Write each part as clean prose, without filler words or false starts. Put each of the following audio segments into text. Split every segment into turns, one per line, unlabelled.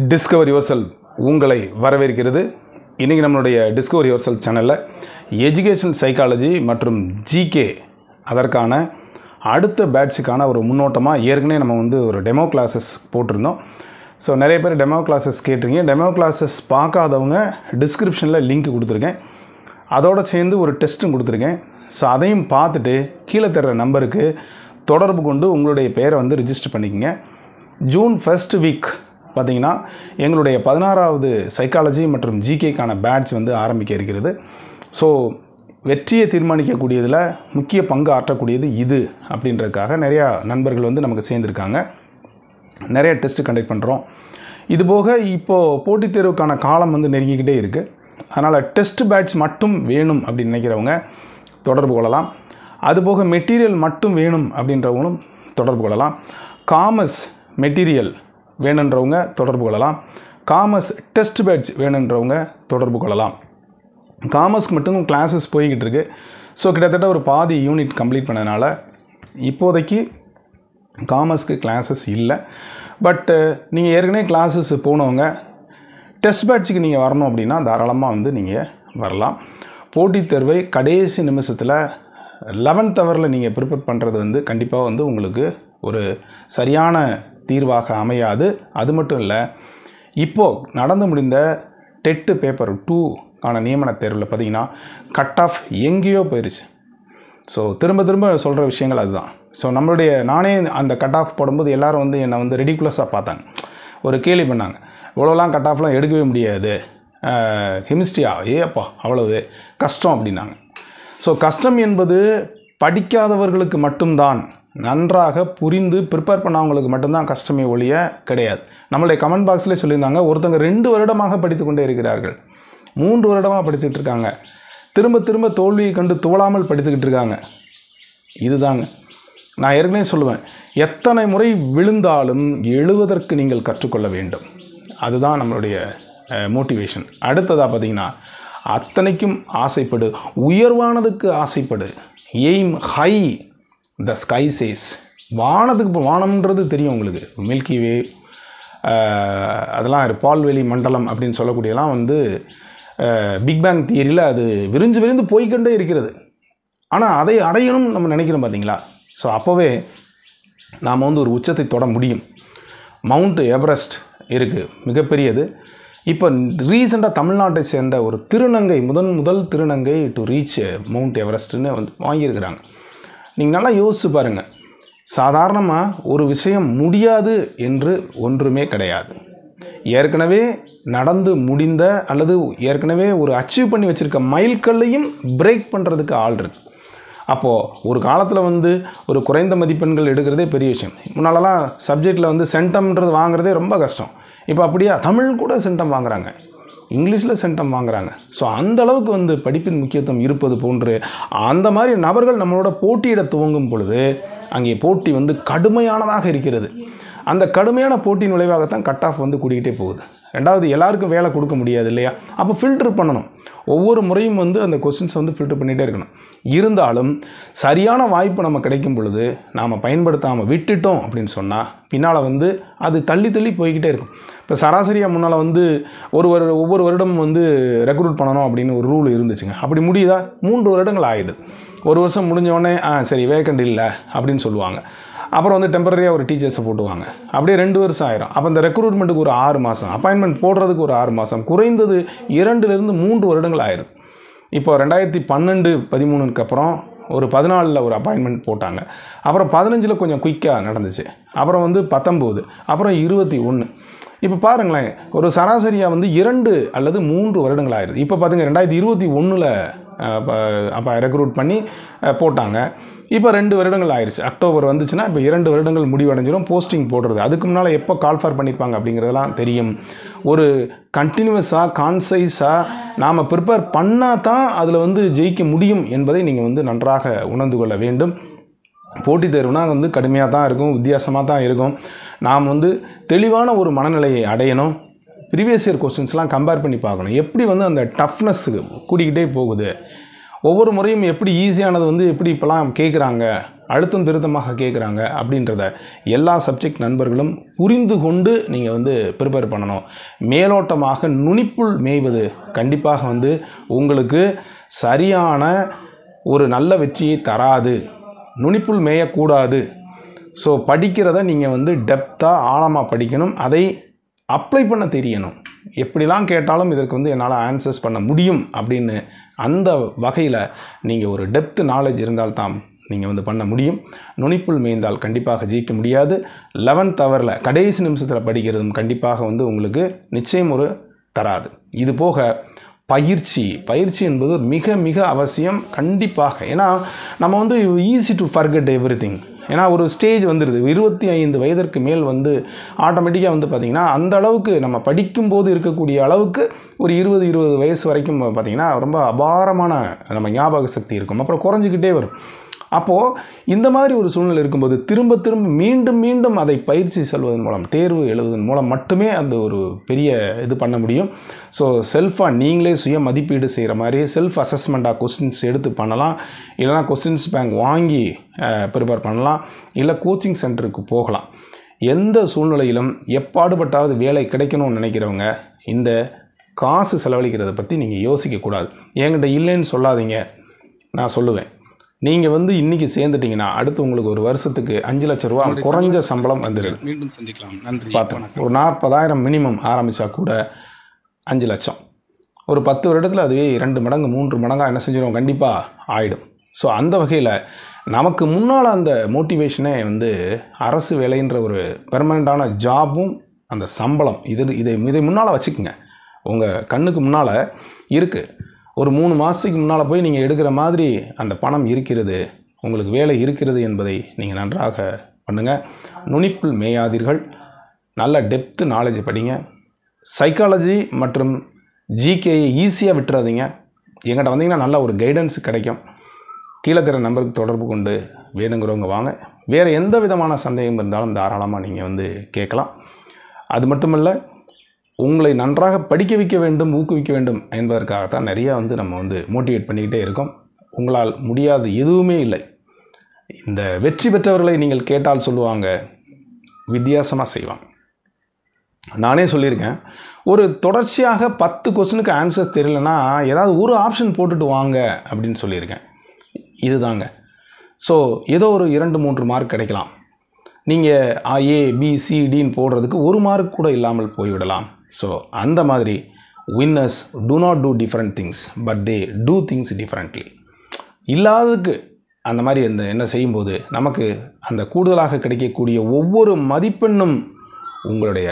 Discover your self உங்களை வரவேற்கிறது. இன்றைக்கி நம்மளுடைய டிஸ்கவர் யுவர் செல்ஃப் சேனலில் எஜுகேஷன் சைக்காலஜி மற்றும் ஜிகே அதற்கான அடுத்த பேட்சுக்கான ஒரு முன்னோட்டமாக ஏற்கனவே நம்ம ஒரு டெமோ கிளாஸஸ் போட்டிருந்தோம். ஸோ நிறைய பேர் டெமோ கிளாஸஸ் கேட்டிருக்கீங்க. டெமோ கிளாஸஸ் பார்க்காதவங்க டிஸ்கிரிப்ஷனில் லிங்க் கொடுத்துருக்கேன். அதோடு சேர்ந்து ஒரு டெஸ்ட்டும் கொடுத்துருக்கேன். ஸோ அதையும் பார்த்துட்டு கீழே தர்ற நம்பருக்கு தொடர்பு கொண்டு உங்களுடைய பேரை ரிஜிஸ்டர் பண்ணிக்கோங்க. ஜூன் ஃபர்ஸ்ட் வீக் பார்த்திங்கன்னா எங்களுடைய 16வது சைக்காலஜி மற்றும் ஜிகேக்கான பேட்ச் ஆரம்பிக்க இருக்கிறது. ஸோ வெற்றியை தீர்மானிக்கக்கூடியதில் முக்கிய பங்கு ஆற்றக்கூடியது இது அப்படின்றதுக்காக நிறையா நண்பர்கள் நமக்கு சேர்ந்துருக்காங்க. நிறைய டெஸ்ட்டு கண்டக்ட் பண்ணுறோம். இதுபோக இப்போது போட்டித் தேர்வுக்கான காலம் நெருங்கிக்கிட்டே இருக்குது. அதனால் டெஸ்ட் பேட்ச் மட்டும் வேணும் அப்படின்னு நினைக்கிறவங்க தொடர்பு கொள்ளலாம். அதுபோக மெட்டீரியல் மட்டும் வேணும் அப்படின்றவங்களும் தொடர்பு கொள்ளலாம். காமர்ஸ் மெட்டீரியல் வேணுன்றவங்க தொடர்பு கொள்ளலாம். காமர்ஸ் டெஸ்ட் பேட்ச் வேணுன்றவங்க தொடர்பு கொள்ளலாம். காமர்ஸ்க்கு மட்டும் கிளாஸஸ் போய்கிட்டு இருக்குது. ஸோ கிட்டத்தட்ட ஒரு பாதி யூனிட் கம்ப்ளீட் பண்ணதுனால இப்போதைக்கு காமர்ஸ்க்கு கிளாஸஸ் இல்லை. பட் நீங்கள் ஏற்கனவே கிளாஸஸ் போனவங்க டெஸ்ட் பேட்சுக்கு நீங்கள் வரணும் அப்படின்னா தாராளமாக நீங்கள் வரலாம். போட்டித் தேர்வை கடைசி நிமிஷத்தில் 11th ஹவரில் நீங்கள் ப்ரிப்பேர் பண்ணுறது கண்டிப்பாக உங்களுக்கு ஒரு சரியான தீர்வாக அமையாது. அது மட்டும் இல்லை, இப்போது நடந்து முடிந்த டெட்டு பேப்பர் 2க்கான நியமன தேர்வில் பார்த்திங்கன்னா கட் ஆஃப் எங்கேயோ போயிடுச்சு. ஸோ திரும்ப சொல்கிற விஷயங்கள் அதுதான். ஸோ நானே அந்த கட் ஆஃப் போடும்போது எல்லோரும் என்னை ரெடிகுலஸாக பார்த்தாங்க. ஒரு கேலி பண்ணாங்க, இவ்வளோலாம் கட் ஆஃப்லாம் எடுக்கவே முடியாது, கெமிஸ்ட்ரியா ஏப்பா அவ்வளவு கஷ்டம் அப்படின்னாங்க. ஸோ கஷ்டம் என்பது படிக்காதவர்களுக்கு மட்டும்தான், நன்றாக புரிந்து ப்ரிப்பேர் பண்ணவங்களுக்கு மட்டும்தான் கஷ்டமே ஒழிய கிடையாது. நம்மளுடைய கமெண்ட் பாக்ஸ்லேயே சொல்லியிருந்தாங்க, ஒருத்தவங்க 2 வருடமாக படித்து கொண்டே இருக்கிறார்கள், 3 வருடமாக படிச்சுக்கிட்டு இருக்காங்க, திரும்ப தோல்வியை கண்டு துவளாமல் படித்துக்கிட்டு இருக்காங்க. இதுதாங்க நான் ஏற்கனவே சொல்லுவேன், எத்தனை முறை விழுந்தாலும் எழுவதற்கு நீங்கள் கற்றுக்கொள்ள வேண்டும். அதுதான் நம்மளுடைய மோட்டிவேஷன். அடுத்ததாக பார்த்திங்கன்னா, அத்தனைக்கும் ஆசைப்படு, உயர்வானதுக்கு ஆசைப்படு, aim high the sky chase. வானம்ன்றது தெரியும் உங்களுக்கு, மில்கி வே அதெல்லாம் பால்வெளி மண்டலம் அப்படின்னு சொல்லக்கூடியலாம் பிக் பேங் தியரியில் அது விரிந்து போய்கொண்டே இருக்கிறது. ஆனால் அதை அடையணும்னு நம்ம நினைக்கிறோம் பார்த்தீங்களா. ஸோ அப்போவே நாம் ஒரு உச்சத்தை தொட முடியும். மவுண்ட் எவரெஸ்ட் இருக்குது, மிகப்பெரியது. இப்போ ரீசெண்டாக தமிழ்நாட்டை சேர்ந்த ஒரு திருநங்கை, முதல் திருநங்கை டு ரீச் மவுண்ட் எவரெஸ்ட்னு வாங்கியிருக்கிறாங்க. நீங்கள் நல்லா யோசிச்சு பாருங்கள். சாதாரணமாக ஒரு விஷயம் முடியாது என்று ஒன்றுமே கிடையாது. ஏற்கனவே நடந்து முடிந்த அல்லது ஏற்கனவே ஒரு அச்சீவ் பண்ணி வச்சுருக்க மைல்கல்லையும் பிரேக் பண்ணுறதுக்கு ஆள் இருக்குது. அப்போது ஒரு காலத்தில் ஒரு குறைந்த மதிப்பெண்கள் எடுக்கிறதே பெரிய விஷயம். முன்னாலலாம் சப்ஜெக்டில் சென்டம்ன்றது வாங்குறதே ரொம்ப கஷ்டம். இப்போ அப்படியா, தமிழ் கூட சென்டம் வாங்குறாங்க, இங்கிலீஷில் சென்டம் வாங்குறாங்க. ஸோ அந்த அளவுக்கு படிப்பின் முக்கியத்துவம் இருப்பது போன்று அந்த மாதிரி நபர்கள் நம்மளோட போட்டியிட துவங்கும் பொழுது அங்கே போட்டி கடுமையானதாக இருக்கிறது. அந்த கடுமையான போட்டியின் விளைவாகத்தான் கட் ஆஃப் கூட்டிகிட்டே போகுது. ரெண்டாவது, எல்லாருக்கும் வேலை கொடுக்க முடியாது இல்லையா. அப்போ ஃபில்டர் பண்ணணும். ஒவ்வொரு முறையும் அந்த கொஸ்டின்ஸ் ஃபில்டர் பண்ணிகிட்டே இருக்கணும். இருந்தாலும் சரியான வாய்ப்பு நம்ம கிடைக்கும் பொழுது நாம் பயன்படுத்தாமல் விட்டுட்டோம் அப்படின்னு சொன்னால் பின்னால் அது தள்ளி போய்கிட்டே இருக்கும். இப்போ சராசரியாக முன்னால் ஒவ்வொரு வருடமும் ரெக்ரூட் பண்ணணும் அப்படின்னு ஒரு ரூல் இருந்துச்சுங்க. அப்படி முடியுதா? 3 வருடங்கள் ஆயிடுது. ஒரு வருஷம் முடிஞ்சோடனே சரி வேக்கண்ட் இல்லை அப்படின்னு சொல்லுவாங்க. அப்புறம் டெம்பரரியாக ஒரு டீச்சர்ஸை போட்டுவாங்க. அப்படியே 2 வருஷம் ஆயிரும். அப்போ இந்த ரெக்ரூட்மெண்ட்டுக்கு ஒரு 6 மாதம், அப்பாயின்மெண்ட் போடுறதுக்கு ஒரு 6 மாதம், குறைந்தது 2லிருந்து 3 வருடங்கள் ஆயிடுது. இப்போ 2012-13க்கு அப்புறம் ஒரு 14ல் ஒரு அப்பாயின்மெண்ட் போட்டாங்க. அப்புறம் 15ல் கொஞ்சம் குயிக்காக நடந்துச்சு. அப்புறம் 19, அப்புறம் 21. இப்போ பாருங்களேன், ஒரு சராசரியாக 2 அல்லது 3 வருடங்கள் ஆயிடுது. இப்போ பார்த்துங்க, 2021ல் அப்போ ரெக்ரூட் பண்ணி போட்டாங்க. இப்போ 2 வருடங்கள் ஆயிடுச்சு. அக்டோபர் வந்துச்சுன்னா இப்போ 2 வருடங்கள் முடிவடைஞ்சிடும் போஸ்டிங் போடுறது. அதுக்கு முன்னால் எப்போ கால்ஃபார் பண்ணியிருப்பாங்க அப்படிங்கிறதெல்லாம் தெரியும். ஒரு கண்டினியூஸாக கான்சைஸாக நாம் ப்ரிப்பேர் பண்ணால் தான் அதில் ஜெயிக்க முடியும் என்பதை நீங்கள் நன்றாக உணர்ந்து கொள்ள வேண்டும். போட்டித் தேர்வுனா கடுமையாக தான் இருக்கும், வித்தியாசமாக தான் இருக்கும். நாம் தெளிவான ஒரு மனநிலையை அடையணும். ப்ரீவியஸ் இயர் கொஸ்டின்ஸ்லாம் கம்பேர் பண்ணி பார்க்கணும். எப்படி அந்த டஃப்னஸ் கூடிக்கிட்டே போகுது. ஒவ்வொரு முறையும் எப்படி ஈஸியானது வந்து எப்படி இப்போலாம் கேட்குறாங்க, அழுத்தம் திருத்தமாக கேட்குறாங்க அப்படின்றத எல்லா சப்ஜெக்ட் நண்பர்களும் புரிந்து கொண்டு நீங்கள் வந்து ப்ரிப்பேர் பண்ணணும். மேலோட்டமாக நுனிப்புள் மேய்வது கண்டிப்பாக வந்து உங்களுக்கு சரியான ஒரு நல்ல வெற்றியை தராது. நுனிப்புள் மேயக்கூடாது. ஸோ படிக்கிறத நீங்கள் வந்து டெப்த்தாக ஆழமாக படிக்கணும். அதை அப்ளை பண்ண தெரியணும். எப்படிலாம் கேட்டாலும் இதற்கு வந்து என்னால் ஆன்சர்ஸ் பண்ண முடியும் அப்படின்னு அந்த வகையில் நீங்கள் ஒரு டெப்த் நாலேஜ் இருந்தால்தான் நீங்கள் வந்து பண்ண முடியும். நுனிப்புள் மேய்ந்தால் கண்டிப்பாக ஜெயிக்க முடியாது. 11th ஹவரில் கடைசி நிமிஷத்தில் படிக்கிறதும் கண்டிப்பாக வந்து உங்களுக்கு நிச்சயம் ஒரு தராது. இது போக பயிற்சி என்பது மிக மிக அவசியம் கண்டிப்பாக. ஏன்னா நம்ம வந்து ஈஸி டு ஃபர்கெட் எவ்ரிதிங். ஏன்னா ஒரு ஸ்டேஜ் வந்துடுது, 25 வயதிற்கு மேல் வந்து ஆட்டோமேட்டிக்காக வந்து பார்த்திங்கன்னா அந்த அளவுக்கு நம்ம படிக்கும்போது இருக்கக்கூடிய அளவுக்கு ஒரு 20 வயசு வரைக்கும் பார்த்திங்கன்னா ரொம்ப அபாரமான நம்ம ஞாபக சக்தி இருக்கும். அப்புறம் குறைஞ்சிக்கிட்டே வரும். அப்போது இந்த மாதிரி ஒரு சூழ்நிலை இருக்கும்போது திரும்ப மீண்டும் அதை பயிற்சி செல்வதன் மூலம், தேர்வு எழுதுவதன் மூலம் மட்டுமே அந்த ஒரு பெரிய இது பண்ண முடியும். ஸோ செல்ஃபாக நீங்களே சுய மதிப்பீடு செய்கிற மாதிரி செல்ஃப் அசஸ்மெண்ட்டாக கொஸ்டின்ஸ் எடுத்து பண்ணலாம். இல்லைனா கொஸ்டின்ஸ் பேங்க் வாங்கி ப்ரிப்பேர் பண்ணலாம். இல்லை கோச்சிங் சென்டருக்கு போகலாம். எந்த சூழ்நிலையிலும் எப்பாடுபட்டாவது வேலை கிடைக்கணும்னு நினைக்கிறவங்க இந்த காசு செலவழிக்கிறத பற்றி நீங்கள் யோசிக்கக்கூடாது. என்கிட்ட இல்லைன்னு சொல்லாதீங்க. நான் சொல்லுவேன், நீங்கள் வந்து இன்றைக்கி சேர்ந்துட்டிங்கன்னா அடுத்து உங்களுக்கு ஒரு வருஷத்துக்கு 5 லட்ச ரூபா குறைஞ்ச சம்பளம் வந்துடுது.
மீண்டும் சந்திக்கலாம். நன்றி.
பார்த்தேன், ஒரு 40,000 மினிமம் ஆரம்பித்தா கூட 5 லட்சம் ஒரு 10 வருடத்தில் அதுவே 2 மடங்கு 3 மடங்காக என்ன செஞ்சிடும், கண்டிப்பாக ஆகிடும். ஸோ அந்த வகையில் நமக்கு முன்னால் அந்த மோட்டிவேஷனே வந்து அரசு வேலைன்ற ஒரு பெர்மனண்ட்டான ஜாபும் அந்த சம்பளம் இதை முன்னால் வச்சுக்கோங்க. உங்கள் கண்ணுக்கு முன்னால் இருக்குது. ஒரு 3 மாதத்துக்கு முன்னால் போய் நீங்கள் எடுக்கிற மாதிரி அந்த பணம் இருக்கிறது, உங்களுக்கு வேலை இருக்கிறது என்பதை நீங்கள் நன்றாக பண்ணுங்கள். நுனிப்புள் மேயாதீர்கள். நல்ல டெப்த்து நாலேஜ் படிங்க. சைக்காலஜி மற்றும் ஜிகேயை ஈஸியாக விட்டுறாதீங்க. எங்கிட்ட வந்தீங்கன்னா நல்ல ஒரு கைடன்ஸ் கிடைக்கும். கீழே தர நம்பருக்கு தொடர்பு கொண்டு வேணுங்கிறவங்க வாங்க. வேறு எந்த விதமான சந்தேகம் இருந்தாலும் தாராளமாக நீங்கள் வந்து கேட்கலாம். அது மட்டுமல்ல, உங்களை நன்றாக படிக்க வைக்க வேண்டும், ஊக்குவிக்க வேண்டும் என்பதற்காகத்தான் நிறையா வந்து நம்ம வந்து மோட்டிவேட் பண்ணிக்கிட்டே இருக்கோம். உங்களால் முடியாது எதுவுமே இல்லை. இந்த வெற்றி பெற்றவர்களை நீங்கள் கேட்டால் சொல்லுவாங்க, வித்தியாசமாக செய்வாங்க. நானே சொல்லியிருக்கேன், ஒரு தொடர்ச்சியாக 10 கொஸ்டினுக்கு ஆன்சர்ஸ் தெரியலனா ஏதாவது ஒரு ஆப்ஷன் போட்டுட்டு வாங்க அப்படின்னு சொல்லியிருக்கேன். இதுதாங்க. ஸோ ஏதோ ஒரு 2-3 மார்க் கிடைக்கலாம். நீங்கள் ABCDன்னு போடுறதுக்கு 1 மார்க் கூட இல்லாமல் போய்விடலாம். ஸோ அந்த மாதிரி winners do not do different things but they do things differently. இல்லாததுக்கு அந்த மாதிரி என்ன செய்யும்போது நமக்கு அந்த கூடுதலாக கிடைக்கக்கூடிய ஒவ்வொரு மதிப்பெண்ணும் உங்களுடைய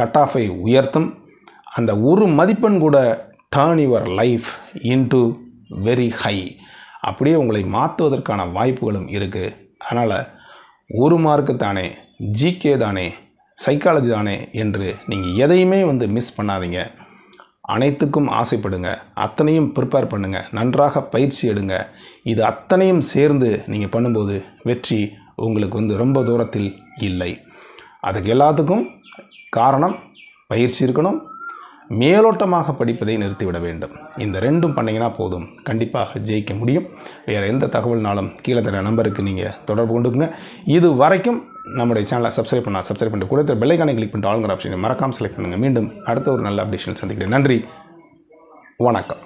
கட் ஆஃபை உயர்த்தும். அந்த ஒரு மதிப்பெண் கூட turn your life into very high, அப்படியே உங்களை மாற்றுவதற்கான வாய்ப்புகளும் இருக்குது. அதனால் 1 மார்க்கு தானே, ஜிகே தானே, சைக்காலஜி தானே என்று நீங்கள் எதையுமே வந்து மிஸ் பண்ணாதீங்க. அனைத்துக்கும் ஆசைப்படுங்க. அத்தனையும் ப்ரிப்பேர் பண்ணுங்கள். நன்றாக பயிற்சி எடுங்க. இது அத்தனையும் சேர்ந்து நீங்கள் பண்ணும்போது வெற்றி உங்களுக்கு வந்து ரொம்ப தூரத்தில் இல்லை. அதுக்கு எல்லாத்துக்கும் காரணம் பயிற்சி இருக்கணும். மேலோட்டமாக படிப்பதை நிறுத்திவிட வேண்டும். இந்த 2ம் பண்ணிங்கன்னா போதும், கண்டிப்பாக ஜெயிக்க முடியும். வேறு எந்த தகவல்னாலும் கீழே தர நம்பருக்கு நீங்கள் தொடர்பு கொண்டுக்குங்க. இது வரைக்கும் நம்முடைய சேனலை சப்ஸ்கிரைப் பண்ணிட்டு கூட பெல் ஐகானை கிளிக் பண்ணிட்டு ஆளுங்கிற ஆப்ஷனை மறக்காமல் செலக்ட் பண்ணுங்கள். மீண்டும் அடுத்த ஒரு நல்ல அப்டேஷன் சந்திக்கிறேன். நன்றி, வணக்கம்.